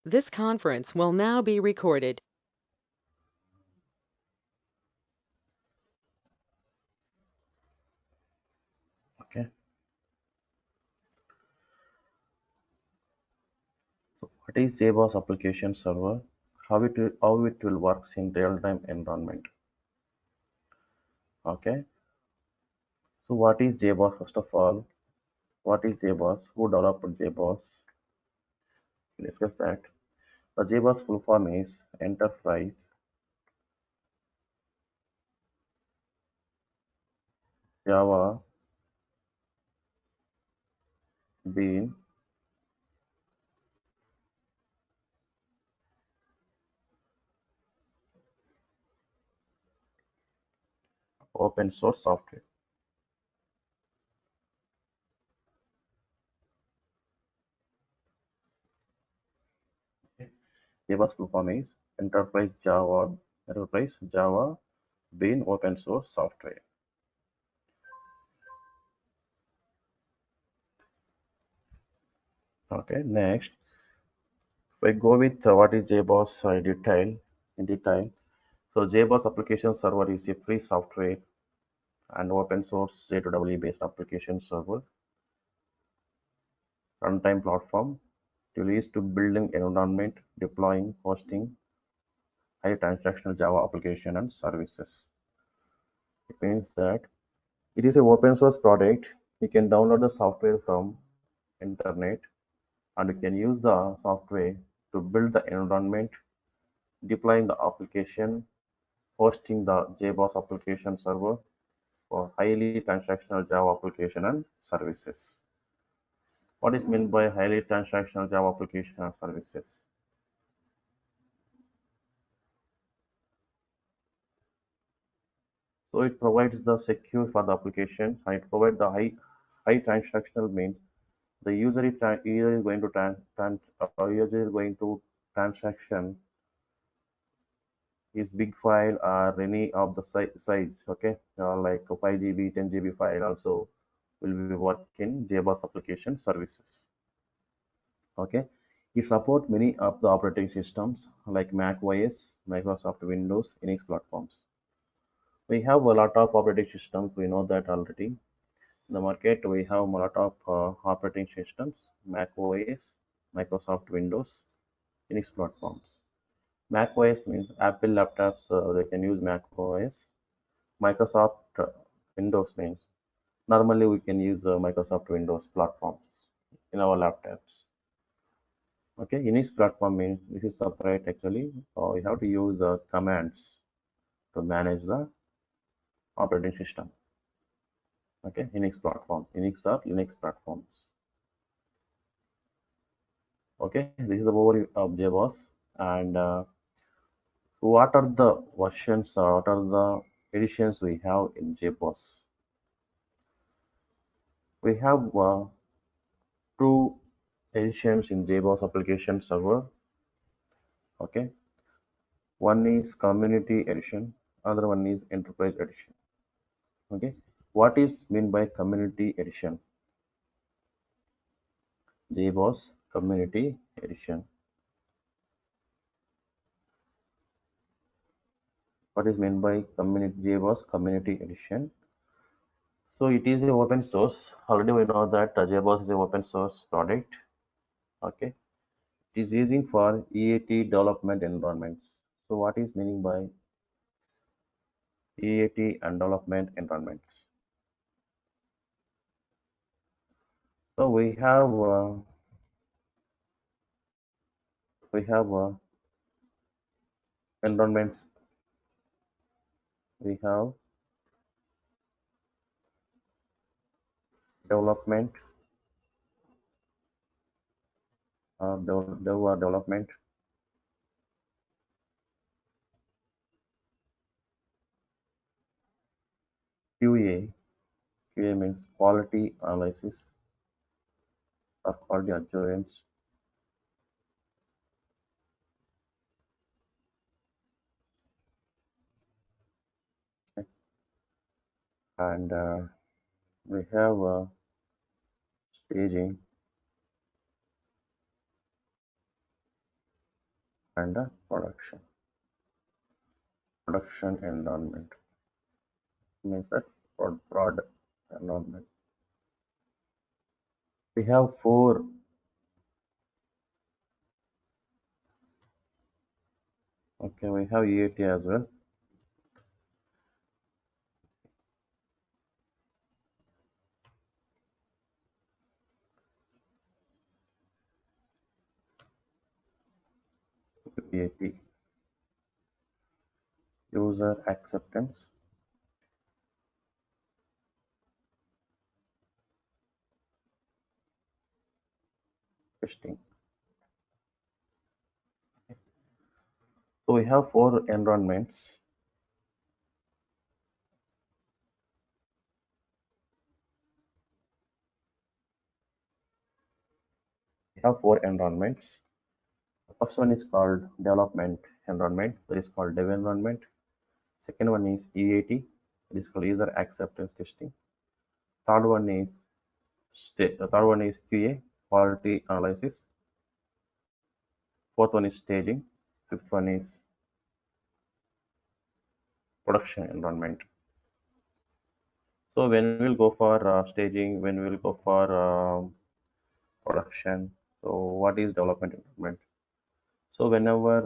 This conference will now be recorded. Okay. So what is Jboss application server? How it will works in real-time environment. Okay. So what is Jboss first of all? What is Jboss? Who developed Jboss? We'll discuss that. The Jboss full form is Enterprise Java Bean Open Source Software. Jboss full form is Enterprise Java Bean Open Source Software. Okay. Next, we go with what is Jboss in detail. So JBoss application server is a free software and open source J2EE based application server runtime platform used to building environment, deploying, hosting high transactional Java application and services. It means that it is a open source product. You can download the software from internet and you can use the software to build the environment, deploying the application, hosting the JBoss application server for highly transactional Java application and services. What is meant by highly transactional Java application and services? So it provides the secure for the application and it provides the high transactional means the user is going to user is going to transaction is big file or any of the size, okay, like a 5 GB 10 GB file also will be work in JBoss application services. Okay, it supports many of the operating systems like Mac OS, Microsoft Windows, Unix platforms. We have a lot of operating systems. We know that already. In the market, we have a lot of operating systems: Mac OS, Microsoft Windows, Unix platforms. Mac OS means Apple laptops. They can use Mac OS. Microsoft Windows means normally we can use Microsoft Windows platforms in our laptops. Okay, Unix platform means this is separate actually. You have to use commands to manage the operating system. Okay, Unix platform, Unix or Linux platforms. Okay, this is the overview of Jboss. And what are the versions or what are the editions we have in Jboss? We have two editions in Jboss application server. Okay, one is community edition, other one is enterprise edition. Okay, what is mean by community edition? Jboss community edition. What is meant by community Jboss community edition? So it is a open source. Already we know that Jboss is a open source product. Okay, it is using for EAT development environments. So what is meaning by EAT and development environments? So we have environments. We have development, development, QA. QA means quality analysis or quality assurance. Okay. And we have staging, and production environment means that broad environment. We have four. Okay, we have EAT as well. EAT, user acceptance testing. So we have four environments. We have four environments. The first one is called development environment, that is called dev environment. Second one is EAT, that is called user acceptance testing. Third one is QA, quality analysis. Fourth one is staging. Fifth one is production environment. So when we'll go for staging, when we'll go for production, so what is development environment? So whenever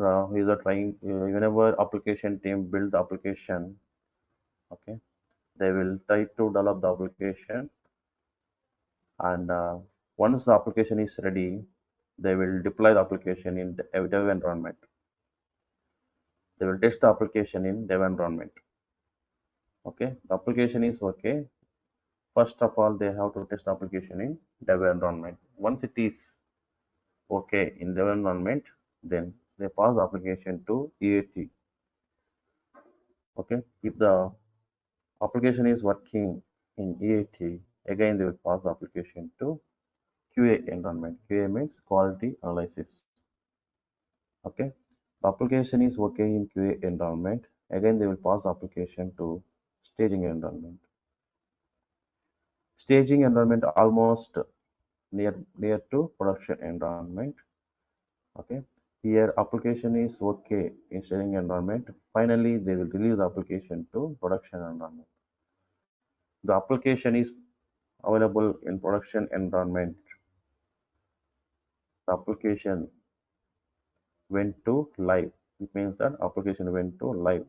whenever application team build the application, okay, they will try to develop the application, and once the application is ready, they will deploy the application in the dev environment. They will test the application in dev environment. Okay, the application is okay. First of all, they have to test the application in dev environment. Once it is okay in dev environment, then they pass the application to EAT. Okay, if the application is working in EAT, again they will pass the application to QA environment. QA means quality analysis. Okay, the application is working in QA environment. Again, they will pass the application to staging environment. Staging environment almost near to production environment. Okay, here application is okay in staging environment. Finally, they will release the application to production environment. The application is available in production environment. The application went to live. It means that application went to live.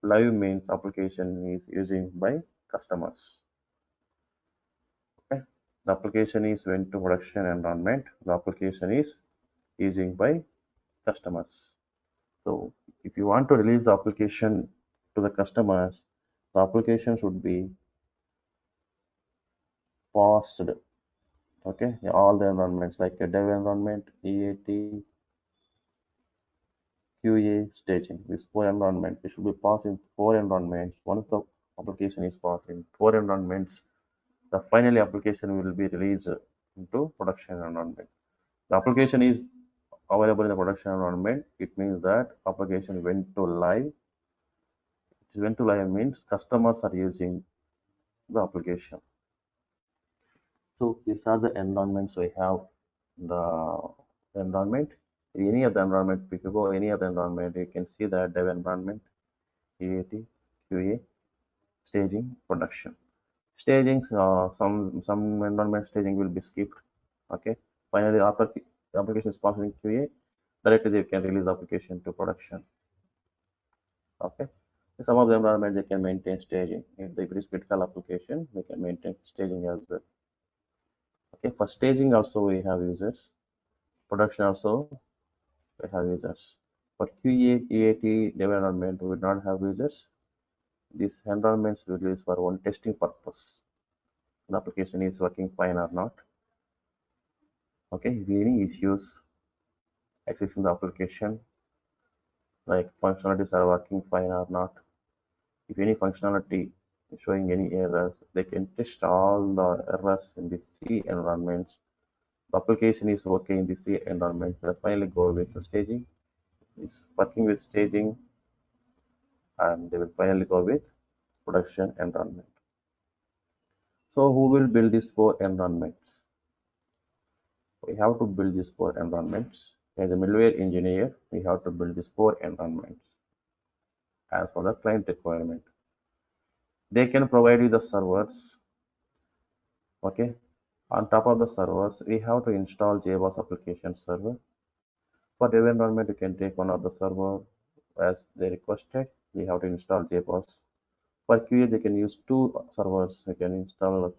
Live means application is using by customers. Okay. The application is went to production environment. The application is using by customers. So if you want to release the application to the customers, the application should be passed. Okay, all the environments like a dev environment, EAT, QA, staging. These four environments, it should be passed in four environments. Once the application is passed in four environments, the finally application will be released into production environment. The application is available in the production environment. It means that application went to live. It went to live means customers are using the application. So these are the environments we have. The environment, any of the environment, if you go any of the environment, you can see that dev environment, EAT, QA, staging, production. Staging, some environment staging will be skipped. Okay. Finally, after the application is passed in QA, directly they can release the application to production. Okay. Some of the environment they can maintain staging. If it is critical application, they can maintain staging as well. Okay. For staging also we have users. Production also we have users. For QA, EAT environment we will not have users. These environments will be used for one testing purpose. The application is working fine or not. Okay. If any issues accessing the application, like functionalities are working fine or not. If any functionality is showing any errors, they can test all the errors in the three environments. The application is working in the three environments. They finally go with the staging. Is working with staging, and they will finally go with production environment. So who will build these four environments? We have to build these four environments. As a middleware engineer, we have to build these four environments as per the client requirement. They can provide you the servers. Okay. On top of the servers, we have to install Jboss application server. For every environment, you can take one of the server as they requested. We have to install Jboss. For QA, they can use two servers. We can install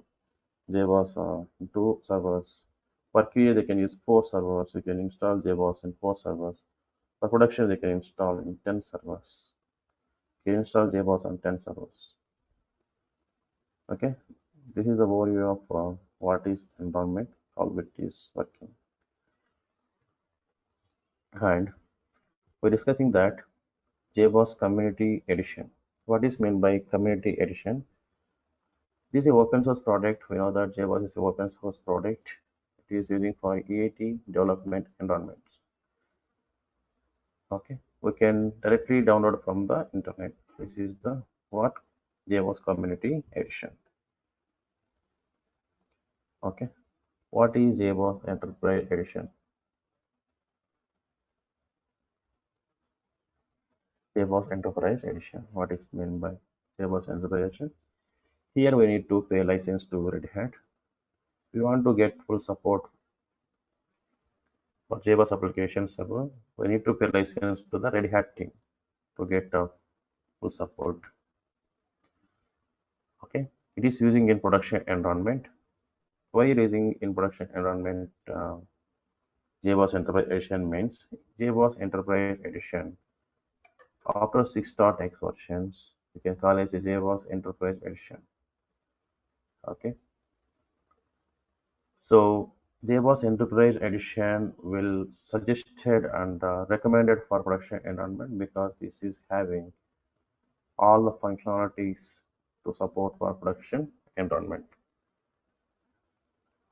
Jboss two servers. For QA, they can use four servers. We can install Jboss in four servers. For production, they can install in 10 servers. You can install Jboss on 10 servers. Okay, this is a overview of what is environment, how it is working. And we're discussing that Jboss Community Edition. What is meant by Community Edition? This is an open source product. We know that Jboss is an open source product. It is using for EAT development environments. Okay, we can directly download from the internet. This is the what Jboss Community Edition. Okay, what is Jboss Enterprise Edition? Jboss Enterprise Edition. What is meant by Jboss Enterprise Edition? Here we need to pay license to Red Hat. We want to get full support for Jboss application server. We need to pay license to the Red Hat team to get full support. Okay, it is using in production environment. Why using in production environment? Jboss Enterprise Edition means Jboss Enterprise Edition. After 6.x versions, you can call it a Jboss Enterprise Edition. Okay. So Jboss Enterprise Edition will suggested and recommended for production environment because this is having all the functionalities to support for production environment.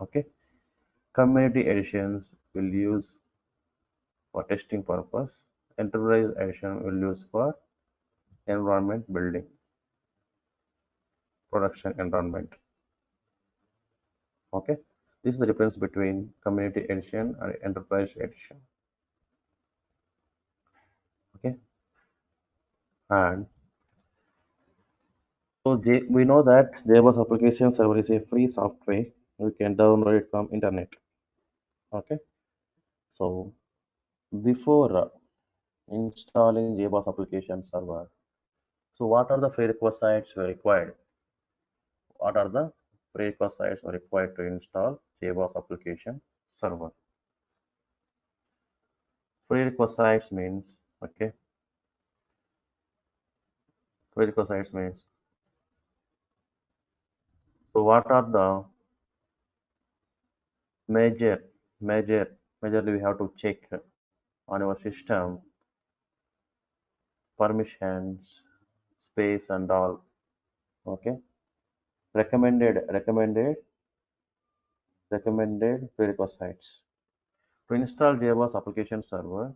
Okay, community editions will use for testing purpose. Enterprise edition will use for environment building, production environment. Okay, this is the difference between community edition and enterprise edition. Okay, and so we know that Jboss application server is a free software. We can download it from internet. Okay, so before installing Jboss application server, so what are the prerequisites required? What are the prerequisites required to install Jboss application server? Prerequisites means okay. Prerequisites means so what are the major major majorly we have to check on your system permissions, space and all. Okay, recommended prerequisites to install Jboss application server.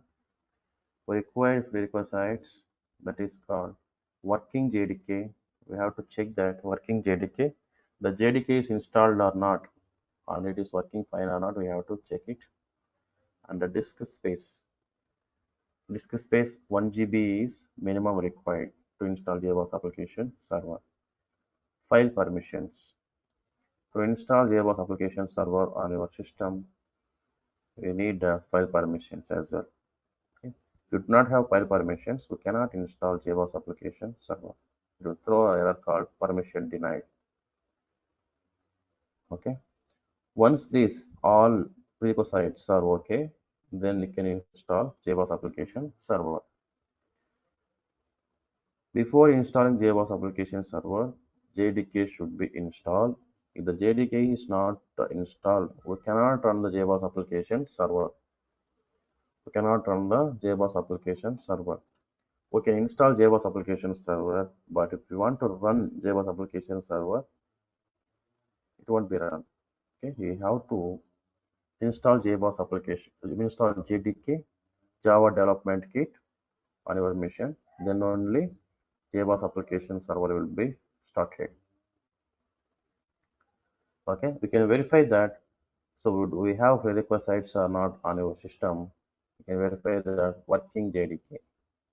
We require prerequisites that is called working JDK. We have to check that working JDK. The JDK is installed or not, and it is working fine or not. We have to check it. And the disk space. Disk space 1 GB is minimum required to install Jboss application server. File permissions. To install Jboss application server on your system, you need file permissions as well. Okay. If you do not have file permissions, you cannot install Jboss application server. It will throw an error called permission denied. Okay. Once these all prerequisites are okay, then you can install Jboss application server. Before installing Jboss application server, JDK should be installed. If the JDK is not installed, we cannot run the Jboss application server. We cannot run the Jboss application server. We can install Jboss application server, but if you want to run Jboss application server, it won't be run. Okay, you have to install Jboss application, install JDK, Java Development Kit on your machine. Then only Jboss application server will be started. Okay, we can verify that. So we have prerequisites are not on your system. You can verify the working JDK.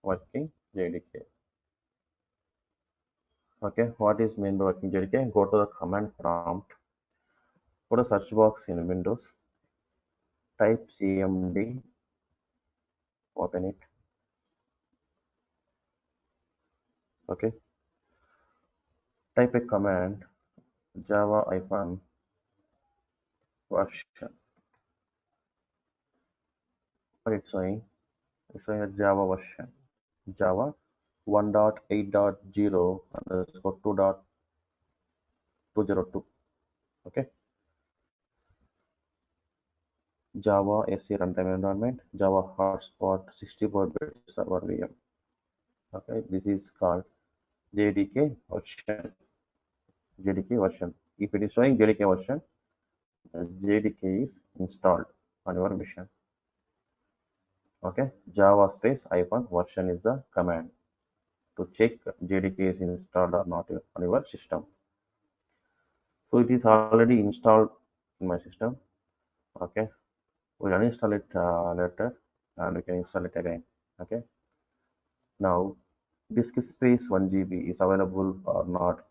Working JDK. Okay, what is meant by working JDK? Go to the command prompt, go to search box in Windows, type cmd, open it. Okay, type a command java hyphen version. What it's saying? It's saying a Java version. Java 1.8.0 underscore 2.202. Okay, Java SC runtime environment, Java hotspot 64-bit server VM. Okay, this is called JDK version. JDK version. If it is showing JDK version, the JDK is installed on your machine. Okay, Java space hyphen version is the command to check JDK is installed or not on your system. So it is already installed in my system. Okay, we'll uninstall it later and we can install it again. Okay, now disk space 1 GB is available or not.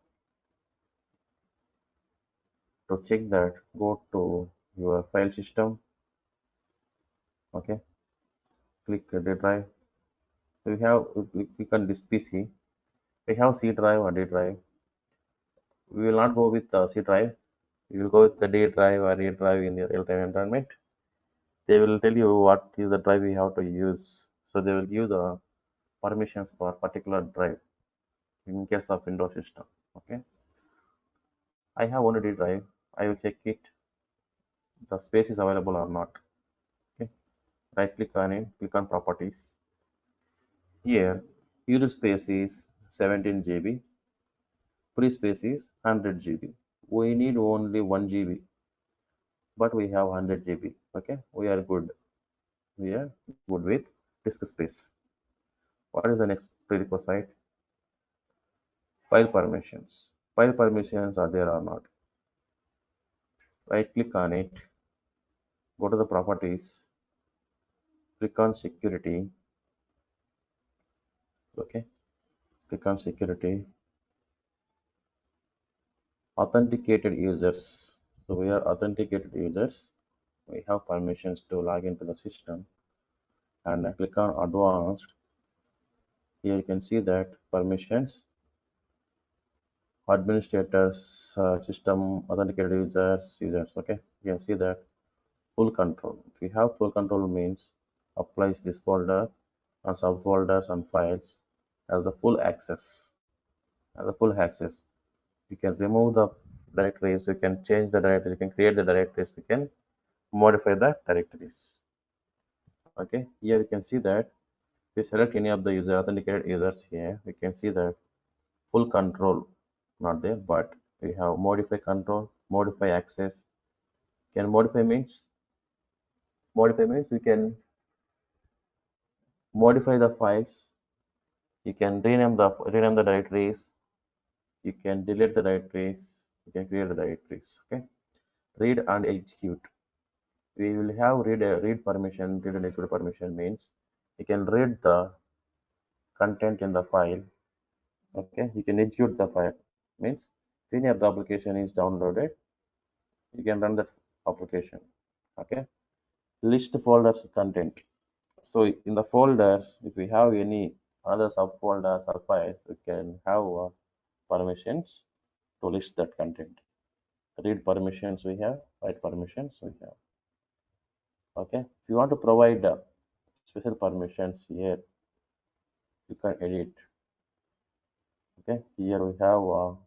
To check that, go to your file system. Okay, click D drive. We have we click on this PC. We have C drive or D drive. We will not go with the C drive. We will go with the D drive or E drive in the real-time environment. They will tell you what is the drive we have to use. So they will give the permissions for particular drive in case of Windows system. Okay, I have only D drive. I will check it the space is available or not. Okay, right click on it, click on properties. Here, user space is 17 GB, free space is 100 GB. We need only 1 GB, but we have 100 GB. Okay, we are good. We are good with disk space. What is the next prerequisite? File permissions. File permissions are there or not? Right click on it, go to the properties, click on security. Okay, click on security. Authenticated users. So we are authenticated users. We have permissions to log into the system and I click on advanced. Here you can see that permissions, administrators, system authenticated users. Okay, you can see that full control. If you have full control means applies this folder and subfolders and files as the full access. As the full access, you can remove the directories, you can change the directories, you can create the directories, you can modify the directories. Okay, here you can see that if we select any of the user authenticated users here, we can see that full control not there, but we have modify control, modify access. Can modify means we can modify the files, you can rename the directories, you can delete the directories, you can create the directories. Okay, read and execute. We will have read permission, read and execute permission means you can read the content in the file. Okay, you can execute the file means if any of the application is downloaded, you can run that application. Okay, list folders content. So in the folders, if we have any other subfolders or files, we can have permissions to list that content. Read permissions we have, write permissions we have. Okay, if you want to provide special permissions here, you can edit. Okay, here we have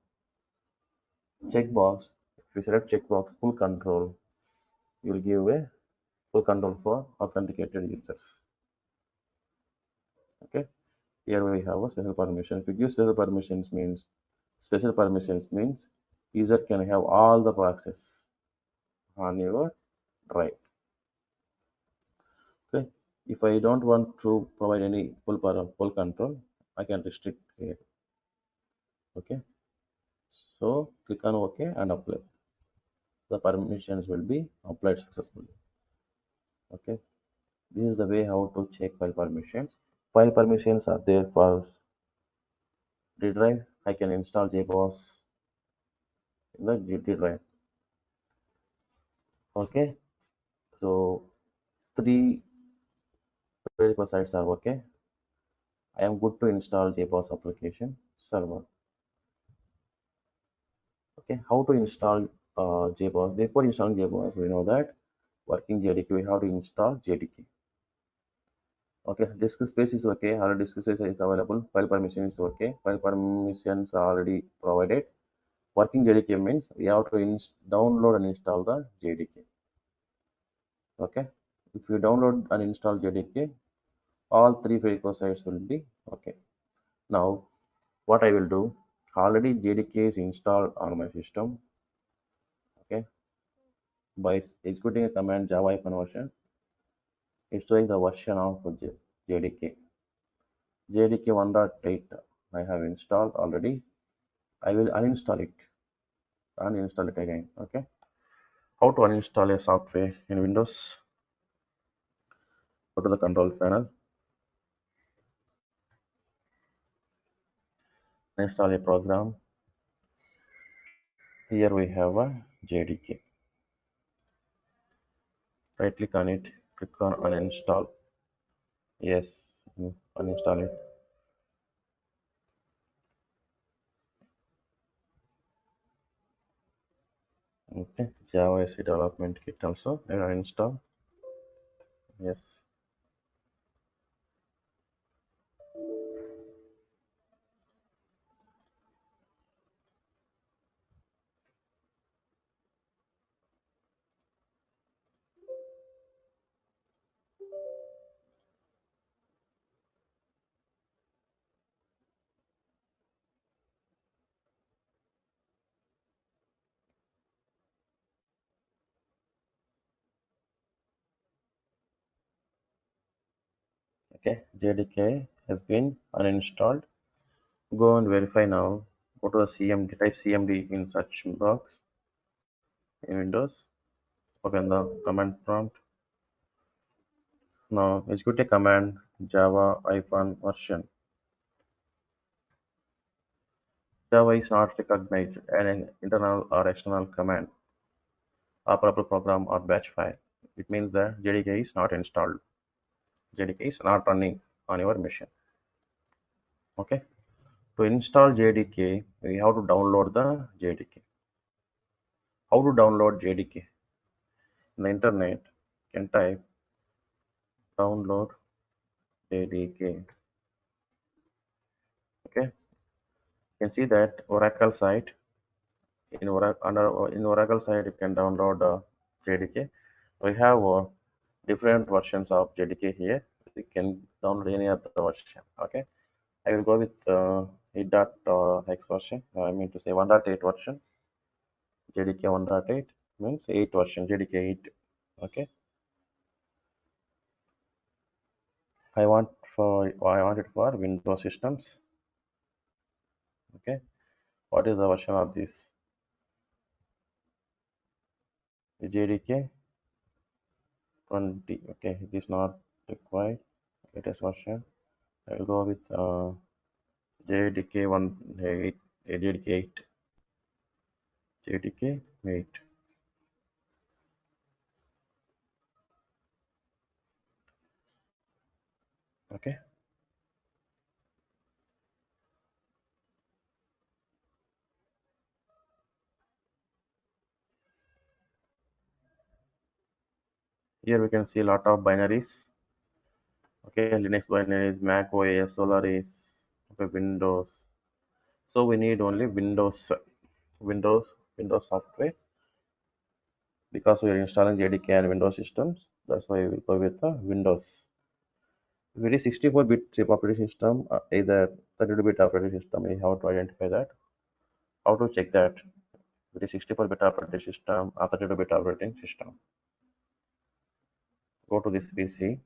checkbox. If you select checkbox full control, you will give a full control for authenticated users. Okay, here we have a special permission. If you give special permissions means user can have all the access on your drive. Okay, if I don't want to provide any full control, I can restrict here. Okay, so click on OK and apply. The permissions will be applied successfully. Okay, This is the way how to check file permissions. File permissions are there for D drive. I can install Jboss in the D drive. Okay, so three prerequisites are okay. I am good to install Jboss application server. Okay, how to install Jboss? Before installing Jboss, we know that working JDK, we have to install JDK. Okay, disk space is okay. Already disk space is available. File permission is okay. File permissions are already provided. Working JDK means we have to download and install the JDK. Okay, if you download and install JDK, all three prerequisites will be okay. Now, what I will do, already JDK is installed on my system. Okay, by executing a command java conversion, it's showing the version of JDK. JDK 1.8 I have installed already. I will uninstall it and install it again. Okay, how to uninstall a software in Windows? Go to the control panel, install a program. Here we have a JDK. Right click on it, click on uninstall. Yes, uninstall it. Okay, Java SE development kit also uninstall. Yes. Okay, JDK has been uninstalled. Go and verify now. Go to the CMD, type CMD in search box in Windows. Open the command prompt. Now execute a command java hyphen version. Java is not recognized as an internal or external command, operable program or batch file. It means that JDK is not installed. JDK is not running on your machine. Okay. To install JDK, we have to download the JDK. How to download JDK? In the internet, you can type download JDK. Okay. You can see that Oracle site. In Oracle site, you can download JDK. We have different versions of JDK here. You can download any other version. Okay. I will go with 8.x version. I mean to say 1.8 version. JDK 1.8 means 8 version. JDK 8. Okay. I want it for Windows systems. Okay. What is the version of this? JDK 20. Okay. It is not required. Latest version. I will go with JDK 1 8. JDK 8. JDK 8. Okay. Here we can see a lot of binaries. Okay, Linux binaries, Mac OS, Solaris, okay, Windows. So we need only Windows, Windows software because we are installing JDK and Windows systems. That's why we will go with the Windows. If it is 64-bit operating system, either 32-bit operating system, we have to identify that. How to check that? If it is 64-bit operating system or 32-bit operating system. Go to this PC,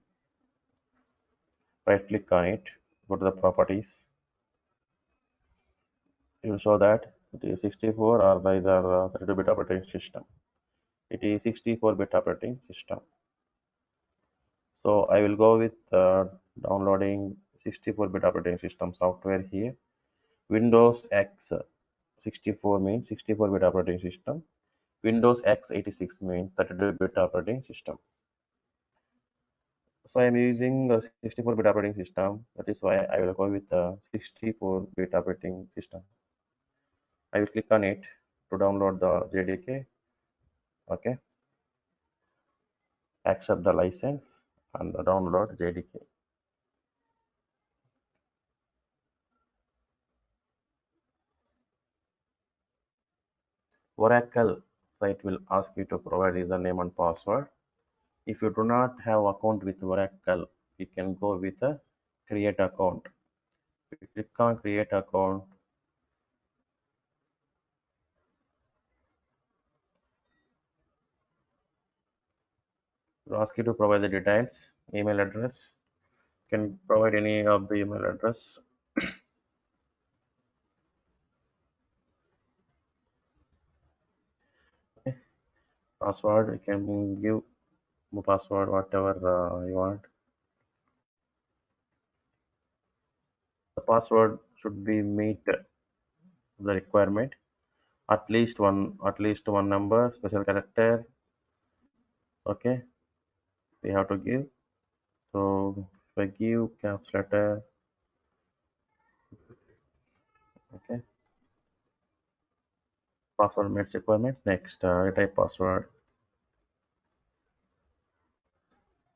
right click on it, go to the properties. You will show that it is 64 or either 32-bit operating system. It is 64-bit operating system. So I will go with downloading 64-bit operating system software here. Windows X 64 means 64-bit operating system. Windows X 86 means 32-bit operating system. So I am using a 64-bit operating system. That is why I will go with the 64-bit operating system. I will click on it to download the JDK. Okay, accept the license and download JDK. Oracle site will ask you to provide username and password. If you do not have account with Oracle, you can go with a create account. If you click on create account, it will ask you to provide the details, email address. You can provide any of the email address. Okay. Password, you can give password whatever you want. The password should be meet the requirement. At least one number, special character. Okay, we have to give. So if I give caps letter, okay, password meets requirement. Next, type password.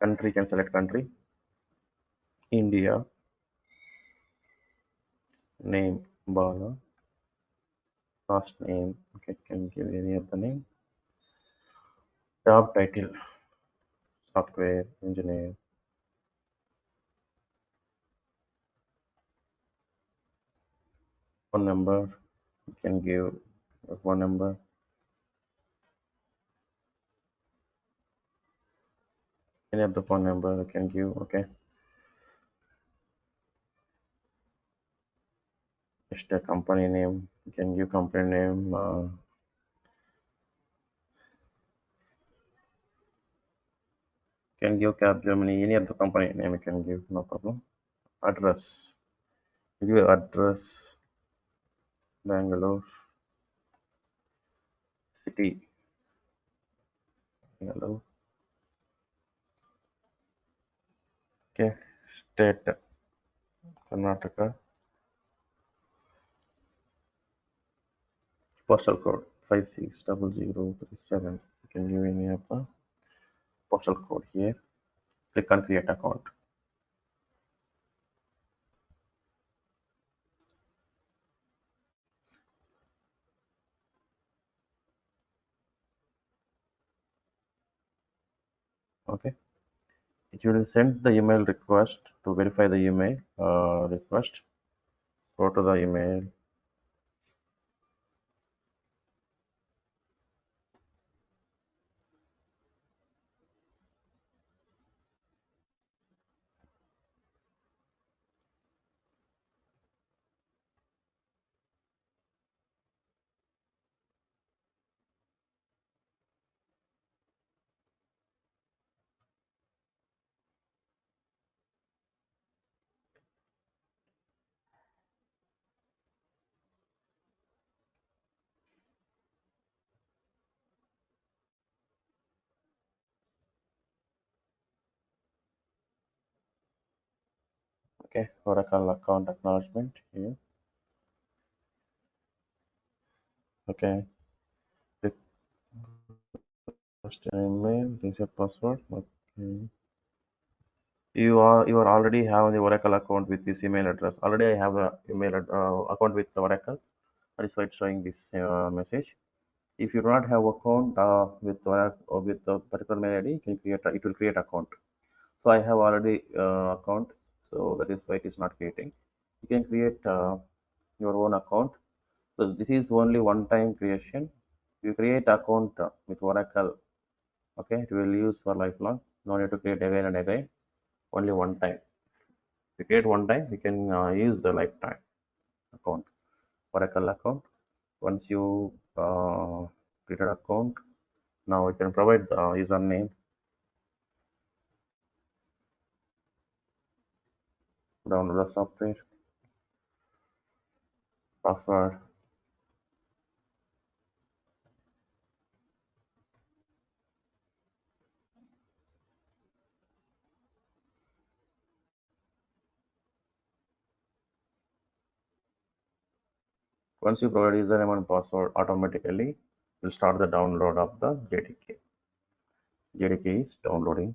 Country, can select country. India. Name Bala. Last name. Okay, can give any of the name. Job title, software engineer. Phone number. You can give a phone number. Any of the phone number you can give. Okay. Just a company name. You can give company name. Can give Cap Germany. Any of the company name you can give. No problem. Address. You give address. Bangalore. City. Bangalore. Okay. State. Karnataka. Postal code 560037. You can give any of the postal code here. Click on create account. Okay. It will send the email request to verify the email request. Go to the email. Okay. Oracle account acknowledgement here. Okay. Request an email. Reset password. Okay. You are already have the Oracle account with this email address. Already I have a email account with Oracle. That is why it's showing this message. If you do not have account with Oracle or with the particular mail ID, you can create. It will create account. So I have already account. So that is why it is not creating. You can create your own account. So this is only one time creation. You create account with Oracle. Okay, it will use for lifelong. No need to create again and again. Only one time. If you create one time, you can use the lifetime account, Oracle account. Once you created account, now you can provide the username. Download the software, password. Once you provide username and password, automatically will start the download of the JDK. JDK is downloading.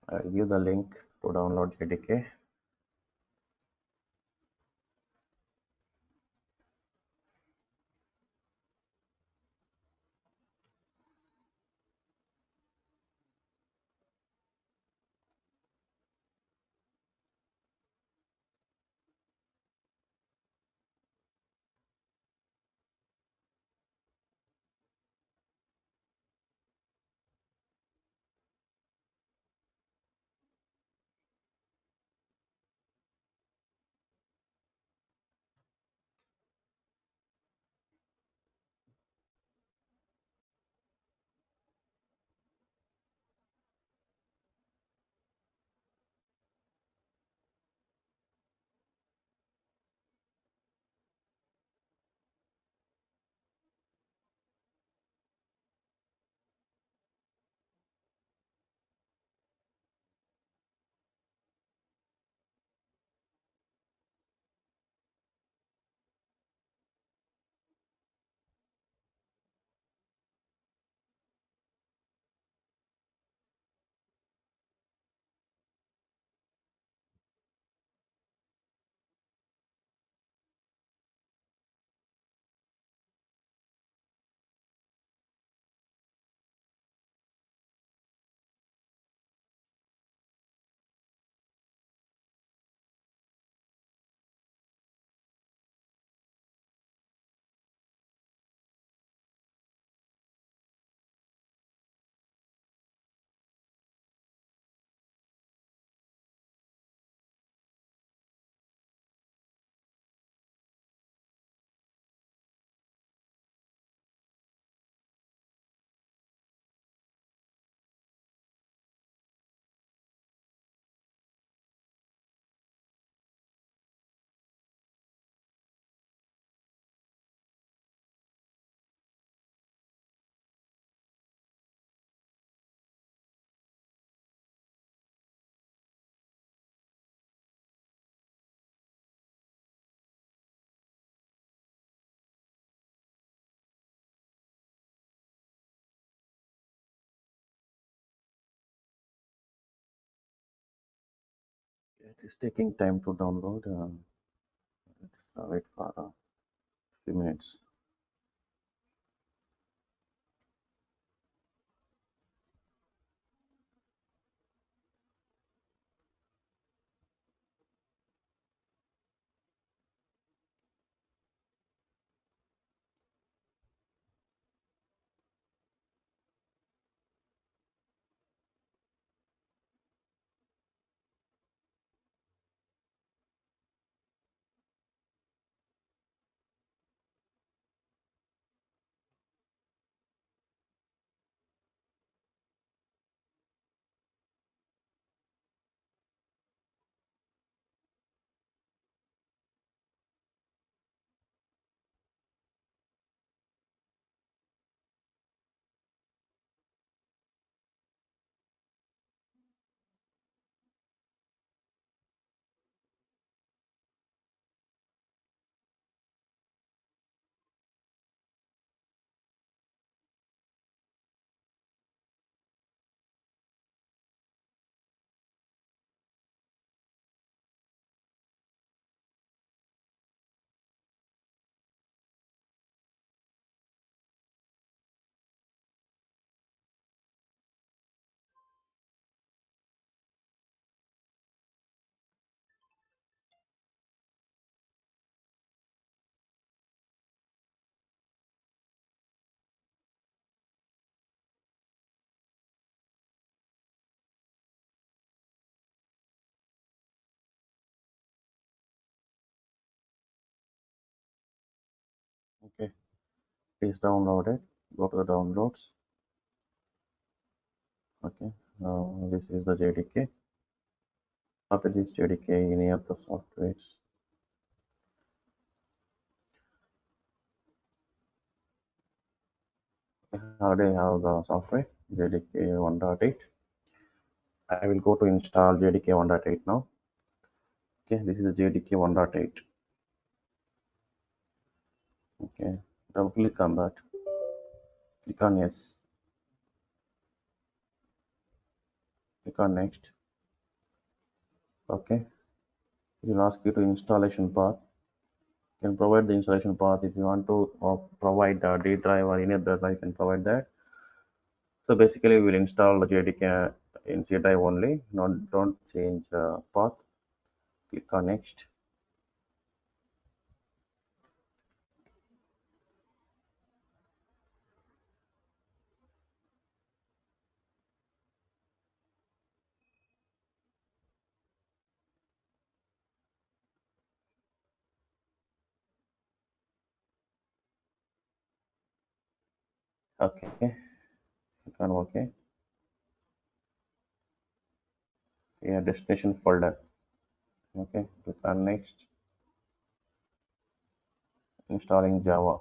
I'll give the link to download JDK. It is taking time to download. Let's wait for a few minutes. Okay, please download it. Go to the downloads. Okay, now this is the JDK. After this JDK, any of the softwares. Already have the software JDK 1.8. I will go to install JDK 1.8 now. Okay, this is the JDK 1.8. Okay, double click on that. Click on yes. Click on next. Okay, it will ask you to installation path. You can provide the installation path if you want to provide the D drive or any other drive. You can provide that. So basically, we will install the JDK in C drive only. Not don't change path. Click on next. Okay, click on OK. Yeah, destination folder. Okay, click on next. Installing Java.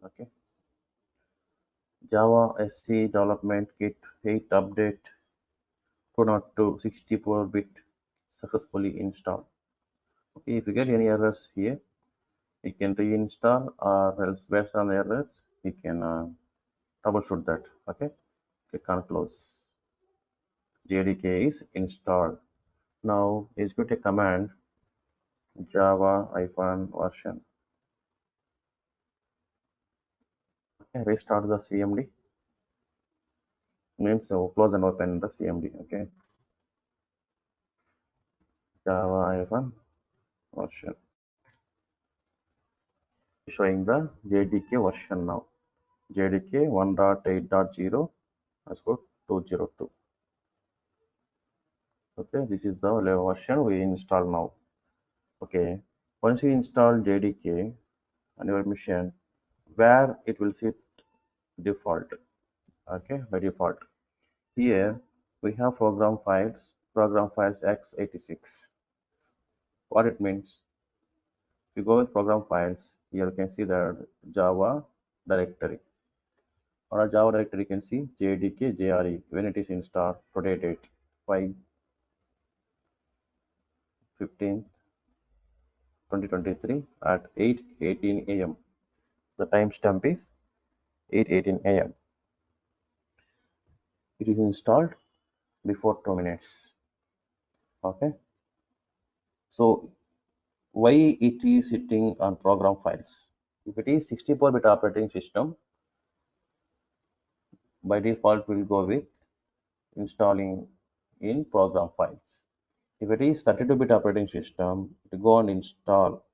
Okay, Java SC Development Kit 8 update 202 64-bit successfully installed. Okay, if you get any errors here, you can reinstall or else based on the errors, you can troubleshoot that. Okay, click on close. JDK is installed. Now execute a command java version. Okay, restart the CMD means close and open the CMD. Okay, java version showing the JDK version now. JDK 1.8.0 let's go 202. Okay, this is the version we install now. Okay, once you install JDK on your machine, where it will sit default. Okay, by default. Here we have program files x86. What it means? If you go with program files, here you can see the Java directory. On a Java directory, you can see JDK JRE when it is installed. Today date 5/15 2023 at 8:18 a.m. The timestamp is 8:18 a.m. It is installed before 2 minutes. Okay, so why it is sitting on program files? If it is 64-bit operating system, by default will go with installing in program files. If it is 32-bit operating system, to go and install,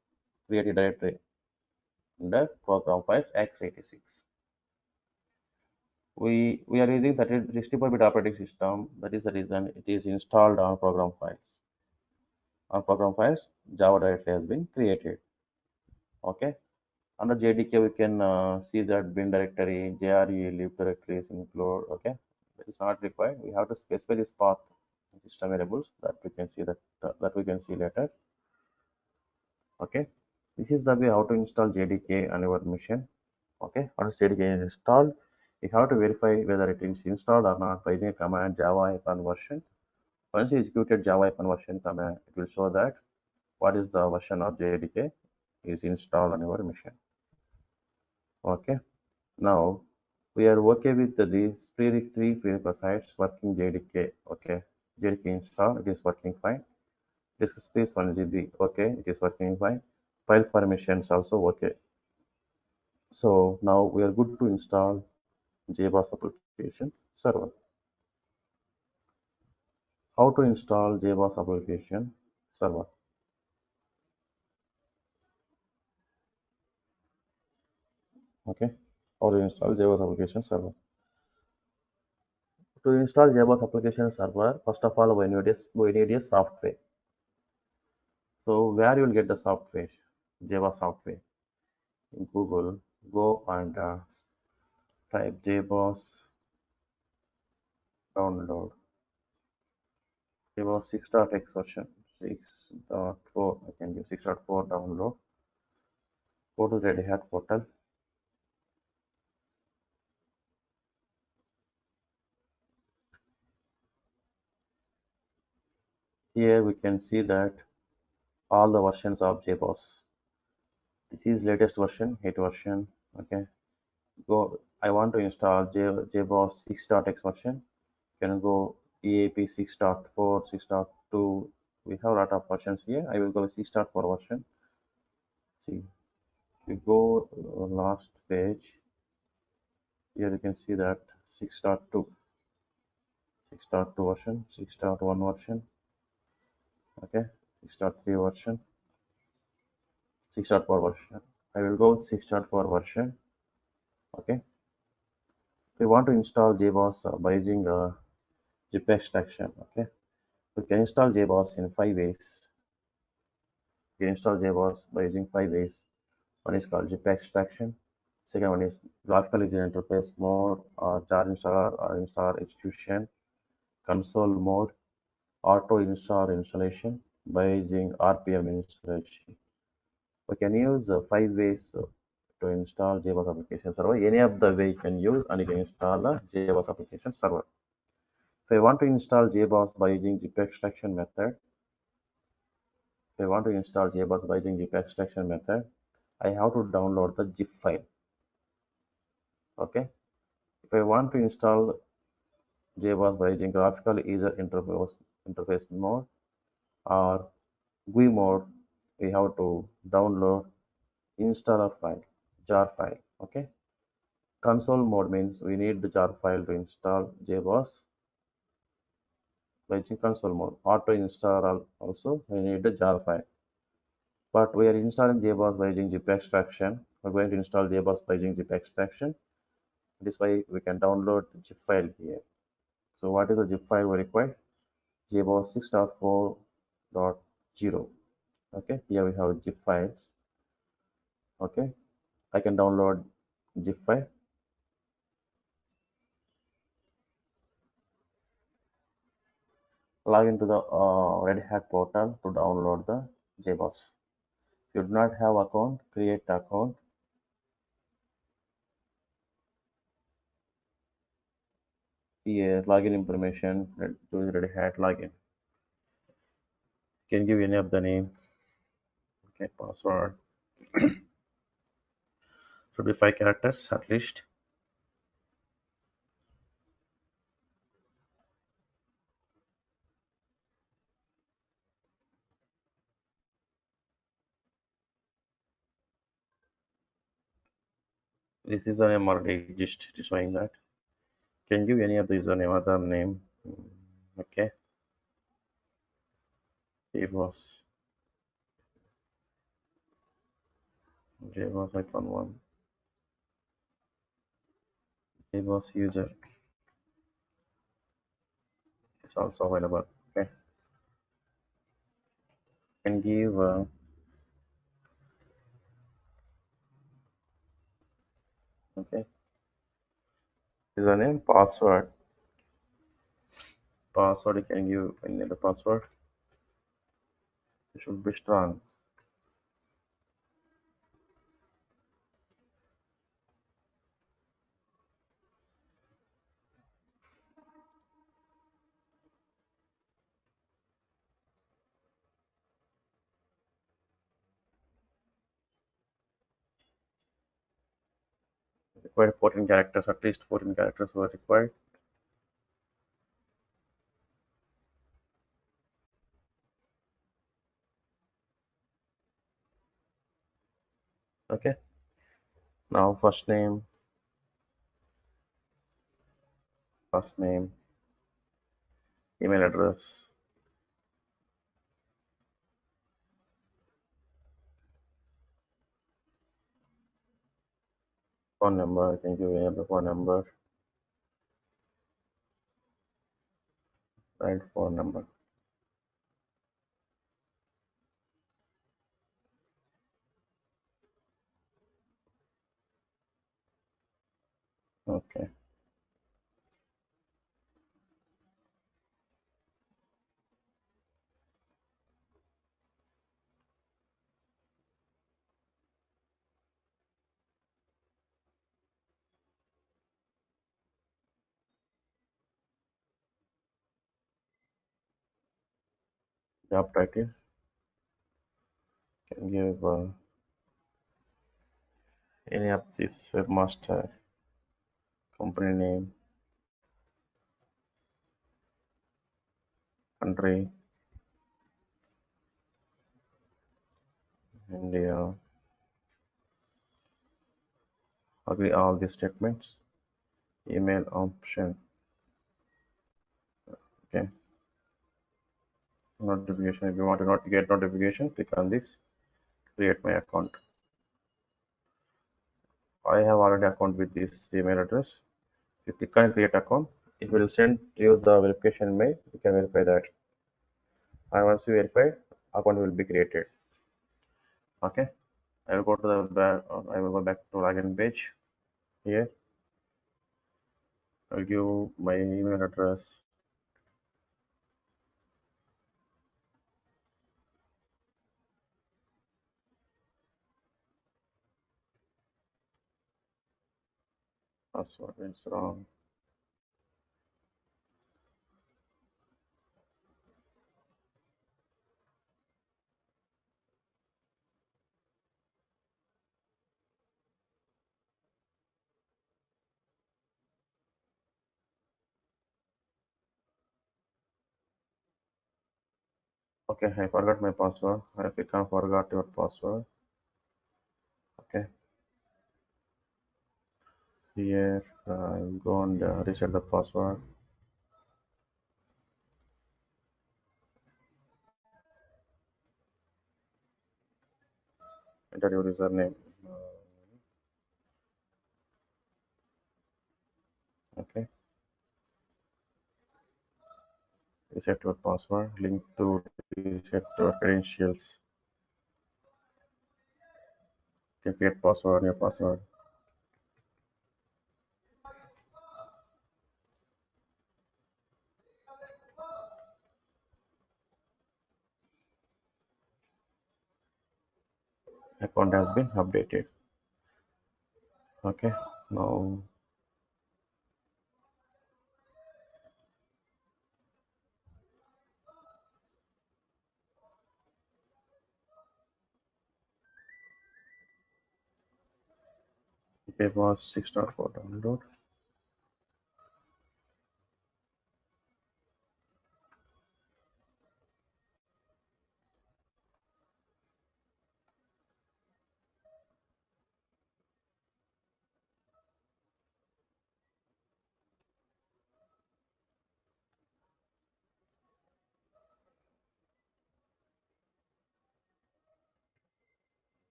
create a directory under program files x86. We are using 64-bit operating system. That is the reason it is installed on program files. On program files, Java directory has been created. Okay. Under JDK, we can see that bin directory, JRE, lib directories include. Okay, that is not required. We have to specify this path system variables that we can see that we can see later. Okay, this is the way how to install JDK on your machine. Okay, once JDK is installed, you have to verify whether it is installed or not by using a command java version. Once you executed java version command, it will show that what is the version of JDK is installed on your machine. Okay, now We are okay with these three prerequisites working JDK. Okay, JDK install, it is working fine. Disk space 1 GB, okay, it is working fine. File permissions also okay. So now we are good to install Jboss application server. How to install Jboss application server? Okay, how to install Jboss application server? To install Jboss application server, first of all, we need a software. So where you will get the software? Java software in Google. Go and type Jboss download. Jboss 6.x version 6.4. I can use 6.4 download. Go to Red Hat portal. Here we can see that all the versions of Jboss. This is latest version, 8 version. Okay. Go. I want to install Jboss 6.x version. Can go EAP 6.4, 6.2. We have a lot of versions here. I will go with 6.4 version. See, you go last page. Here you can see that 6.2, 6.2 version, 6.1 version, okay, 6.3 version, 6.4 version. I will go with 6.4 version. Okay. If you want to install Jboss by using zip extraction, okay, we can install Jboss in 5 ways. You can install Jboss by using 5 ways. One is called zip extraction. Second one is graphical user interface mode, or jar installer or installer execution, console mode, auto install installation by using RPM installation. We can use 5 ways to install Jboss application server. Any of the way you can use and you can install a Jboss application server. If I want to install Jboss by using zip extraction method, if I want to install Jboss by using zip extraction method, I have to download the zip file. Okay. If I want to install Jboss by using graphical user interface mode or GUI mode, we have to download installer file, jar file. Okay. Console mode means we need the jar file to install Jboss by using console mode. Auto install also we need the jar file. But we are installing Jboss by using zip extraction. We're going to install Jboss by using zip extraction. This way we can download the zip file here. So what is the zip file we require? Jboss 6.4.0. Okay, here we have zip files. Okay, I can download zip file. Log into the Red Hat portal to download the Jboss. If you do not have account, create account. Here, login information, choose Red Hat login. Can give any of the name. Okay, password. Should be 5 characters at least. This username already just showing that. Can give any of the username, other name. Okay, Jboss, Jboss icon 1, Jboss user. It's also available. Okay, can give okay username, password. Password you can give any other password. It should be strong. required 14 characters, at least 14 characters were required. Okay, now first name, email address, phone number. I can give you the phone number, right? Phone number. Okay, job title. Can give any of this webmaster, company name, country, India. Agree all these statements. Email option. Okay. Notification. If you want to not get notification, click on this. Create my account. I have already account with this email address. If you click on create account, it will send you the verification mail. You can verify that. And once you verify, account will be created. Okay. I will go to the back. I will go back to login page. Here, I'll give my email address. Password is wrong. Okay, I forgot my password. I click on forgot your password. Okay, here I'll go and reset the password. Enter your username. Okay, reset your password. Link to reset your credentials. You can create password, new password. Account has been updated. Okay, now Jboss 6.4 download.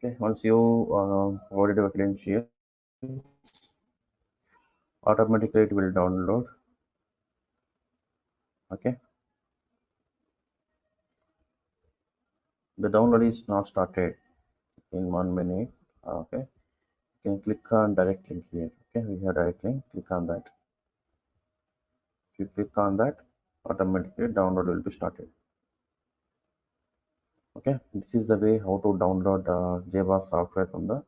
Okay, once you loaded your credentials, automatically it will download. Okay, the download is not started in 1 minute. Okay, you can click on direct link here. Okay, we have direct link. Click on that. If you click on that, automatically download will be started. Okay, this is the way how to download Jboss software from the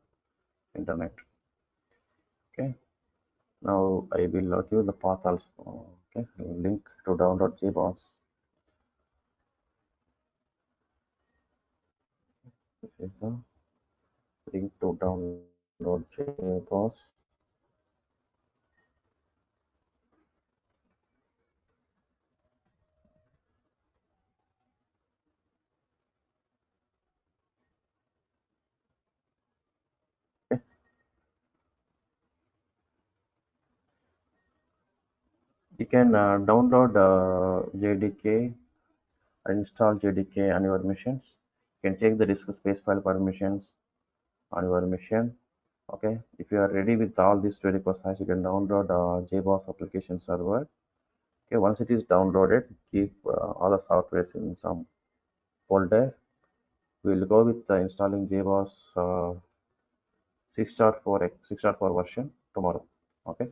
internet. Okay, now I will give the path also. Okay, link to download Jboss. This is the link to download Jboss. Okay. You can download JDK, install JDK on your machines. You can check the disk space file permissions on your machine. Okay, if you are ready with all these 24 sites, you can download Jboss application server. Okay, once it is downloaded, keep all the softwares in some folder. We'll go with installing Jboss 6.4 version tomorrow. Okay.